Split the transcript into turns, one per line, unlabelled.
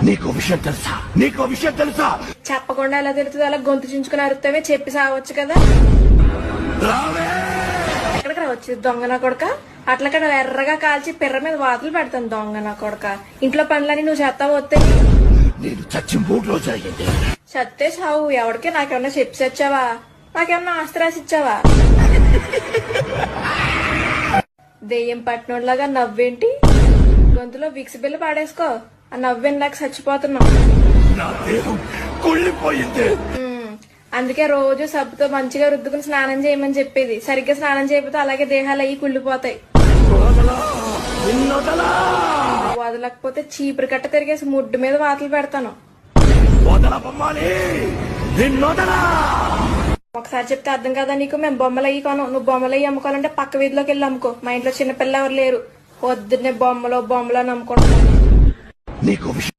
నీకు విషయం తెలుసా? నీకు విషయం తెలుసా?
చెప్పకుండా ఎలా తెలుస్తుంది? అలా గొంతు చించుకుని అరుతావే, చెప్పి సావచ్చు కదా.
రావే!
ఎక్కడికి రావచ్చు దొంగ నా కొడక? అట్లక్కడ ఎర్రగా కాల్చి పిర్ర మీద వాతలు పెడతాను దొంగ నా కొడక. ఇంట్లో పనులని నువ్వు చేస్తావు వస్తే
నేను చచ్చి 3 రోజులు అయ్యింది.
చత్తే సావు. ఎవడికి నాకేమన్నా చెప్పి చచ్చావా? నాకేమన్నా ఆస్తి రాసి ఇచ్చావా? దెయ్యం పట్టినోడ్లాగా నవ్వేంటి? గొంతులో విక్స్ బిల్లు పాడేసుకో. ఆ నవ్వేంటి నాకు చచ్చిపోతున్నావు.
నా దేహం కుళ్ళిపోయింది.
అందుకే రోజు సబ్బుతో మంచిగా రుద్దుకుని స్నానం చేయమని చెప్పేది. సరిగ్గా స్నానం చేయకపోతే అలాగే దేహాలు అయ్యి కుళ్ళిపోతాయి.
వదలా, నిన్నొదలా.
వదలకపోతే చీపురు కట్ట తిరిగేసి ముడ్డు మీద వాతలు పెడతాను.
వదలా బొమ్మాలి, నిన్నొదలా.
ఒకసారి చెప్తే అర్థం కదా నీకు? మేము బొమ్మలు అయ్యి కొను. నువ్వు బొమ్మలు అయ్యి అమ్ముకోవాలంటే పక్క వీధిలోకి వెళ్ళి అమ్ముకో. మా ఇంట్లో చిన్నపిల్ల ఎవరు లేరు. పొద్దున్నే బొమ్మలో అని అమ్ముకుంటున్నాను.
నీకు విషయం